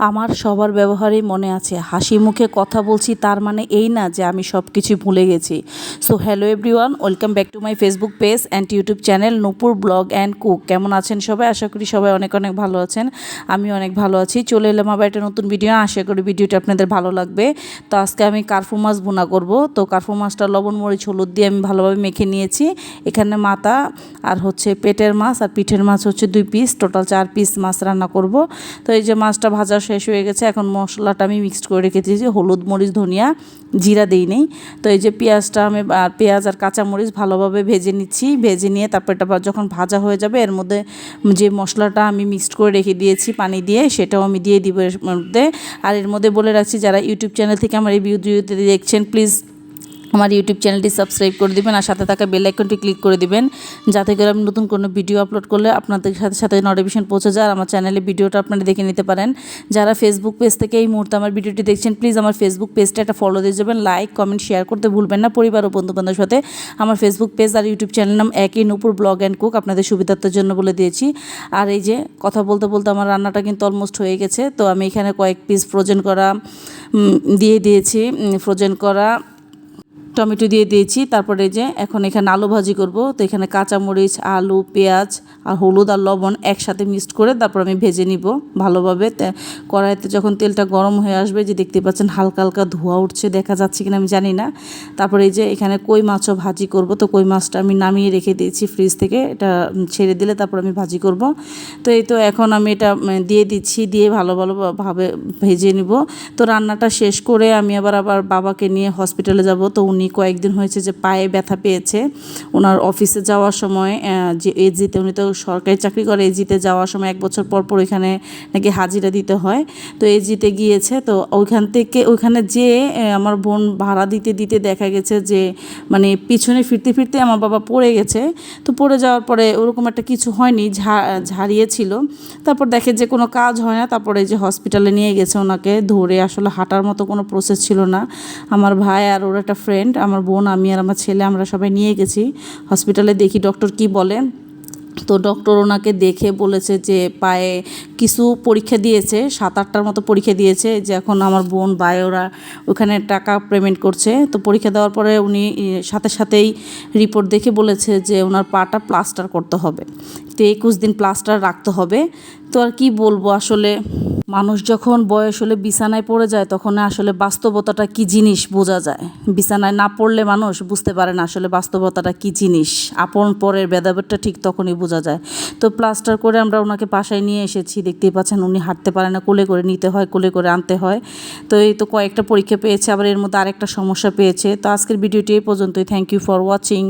আমার সবার ব্যবহারই মনে আছে। হাসি মুখে কথা বলছি তার মানে এই না যে আমি সব কিছুই ভুলে গেছি। So hello everyone, welcome back to my Facebook page and YouTube channel Nupur blog and cook. কেমন আছেন সবাই? আশা করি সবাই অনেক অনেক ভালো আছেন। আমি অনেক ভালো আছি। চলে এলাম আবার একটা নতুন ভিডিও। আশা করি ভিডিওটা আপনাদের ভালো লাগবে। তো আজকে আমি কার্ফু মাছ ভুনা করব। তো কার্ফু মাছটা লবণ মরিচ হলুদ দিয়ে আমি ভালোভাবে মেখে নিয়েছি। এখানে মাথা আর হচ্ছে পেটের মাছ আর পিঠের মাছ হচ্ছে 2 পিস, টোটাল 4 পিস মাছ রান্না করব। তো এই যে মাছটা ভাজা শেষ হয়ে গেছে। এখন মশলাটা আমি মিক্সড করে রেখে দিয়েছি, হলুদ মরিচ ধনিয়া জিরা দিই নেই। তো এই যে পেঁয়াজটা আমি পেঁয়াজ আর কাঁচামরিচ ভালোভাবে ভেজে নিচ্ছি। ভেজে নিয়ে তারপর এটা যখন ভাজা হয়ে যাবে এর মধ্যে যে মশলাটা আমি মিক্সড করে রেখে দিয়েছি পানি দিয়ে, সেটাও আমি দিয়ে দিব এর মধ্যে। আর এর মধ্যে বলে রাখছি, যারা ইউটিউব চ্যানেল থেকে আমার এই ভিডিওতে দেখছেন, প্লিজ আমার ইউটিউব চ্যানেলটি সাবস্ক্রাইব করে দিবেন আর সাথে থাকা বেল আইকনটি ক্লিক করে দিবেন, যাতে করে আমি নতুন কোনো ভিডিও আপলোড করলে আপনাদের সাথে সাথে নোটিফিকেশন পৌঁছে যায় আর আমার চ্যানেলে ভিডিওটা আপনারা দেখে নিতে পারেন। যারা ফেসবুক পেজ থেকে এই মুহূর্তে আমার ভিডিওটি দেখছেন, প্লিজ আমার ফেসবুক পেজটা একটা ফলো দিয়ে যাবেন, লাইক কমেন্ট শেয়ার করতে ভুলবেন না। পরিবার ও বন্ধুবান্ধবের সাথে আমার ফেসবুক পেজ আর ইউটিউব চ্যানেল নাম একই, নূপুর ব্লগ অ্যান্ড কুক, আপনাদের সুবিধার্থের জন্য বলে দিয়েছি। আর এই যে কথা বলতে বলতে আমার রান্নাটা কিন্তু অলমোস্ট হয়ে গেছে। তো আমি এখানে কয়েক পিস ফ্রোজেন করা দিয়ে দিয়েছি, ফ্রোজেন করা টমেটো দিয়ে দিয়েছি। তারপরে যে এখন এখানে আলু ভাজি করব। তো এখানে কাঁচামরিচ, আলু, পেঁয়াজ আর হলুদ আর লবণ একসাথে মিক্সড করে তারপর আমি ভেজে নিব ভালোভাবে। কড়াইতে যখন তেলটা গরম হয়ে আসবে, যে দেখতে পাচ্ছেন হালকা হালকা ধোঁয়া উঠছে, দেখা যাচ্ছে কিনা আমি জানি না। তারপরে এই যে এখানে কই মাছও ভাজি করব। তো কই মাছটা আমি নামিয়ে রেখে দিয়েছি ফ্রিজ থেকে, এটা ছেড়ে দিলে তারপর আমি ভাজি করব। তো এই তো এখন আমি এটা দিয়ে দিচ্ছি, দিয়ে ভালোভাবে ভেজে নিব। তো রান্নাটা শেষ করে আমি আবার বাবাকে নিয়ে হসপিটালে যাব। তো উনি কয়েকদিন হয়েছে যে পায়ে ব্যথা পেয়েছে। ওনার অফিসে যাওয়ার সময়, যে এজিতে, উনি তো সরকারি চাকরি করে, এজিতে যাওয়ার সময় 1 বছর পর পর ওইখানে নাকি হাজিরা দিতে হয়। তো এজিতে গিয়েছে। তো ওইখানে যে আমার বোন ভাড়া দিতে দিতে দেখা গেছে যে মানে পিছনে ফিরতে ফিরতে আমার বাবা পড়ে গেছে। তো পড়ে যাওয়ার পরে ওরকম একটা কিছু হয়নি, ঝাড়িয়েছিল। তারপর দেখে যে কোনো কাজ হয় না। তারপরে যে হসপিটালে নিয়ে গেছে ওনাকে ধরে, আসলে হাঁটার মতো কোনো প্রসেস ছিল না। আমার ভাই আর ওর একটা ফ্রেন্ড, আমার বোন, আমি আর আমার ছেলে, আমরা সবাই নিয়ে গেছি হসপিটালে। দেখি ডক্টর কি বলে। তো ডক্টর ওনাকে দেখে বলেছে যে পায়ে কিছু পরীক্ষা দিয়েছে, 7-8টার মতো পরীক্ষা দিয়েছে, যে এখন আমার বোন ভাই ওরা ওখানে টাকা পেমেন্ট করছে। তো পরীক্ষা দেওয়ার পরে উনি সাথে সাথেই রিপোর্ট দেখে বলেছে যে ওনার পাটা প্লাস্টার করতে হবে। তো 21 দিন প্লাস্টার রাখতে হবে। তো আর কি বলবো, আসলে মানুষ যখন বয়স হলে বিছানায় পড়ে যায় তখন আসলে বাস্তবতাটা কি জিনিস বোঝা যায়। বিছানায় না পড়লে মানুষ বুঝতে পারে না আসলে বাস্তবতাটা কি জিনিস, আপন পরের ভেদাভেদটা ঠিক তখনই বোঝা যায়। তো প্লাস্টার করে আমরা ওনাকে বাসায় নিয়ে এসেছি। দেখতেই পাচ্ছেন উনি হাঁটতে পারে না, কোলে করে নিতে হয়, কোলে করে আনতে হয়। তো এই তো কয়েকটা পরীক্ষা পেয়েছে, আবার এর মধ্যে আরেকটা সমস্যা পেয়েছে। তো আজকের ভিডিওটি এই পর্যন্তই। Thank you for watching.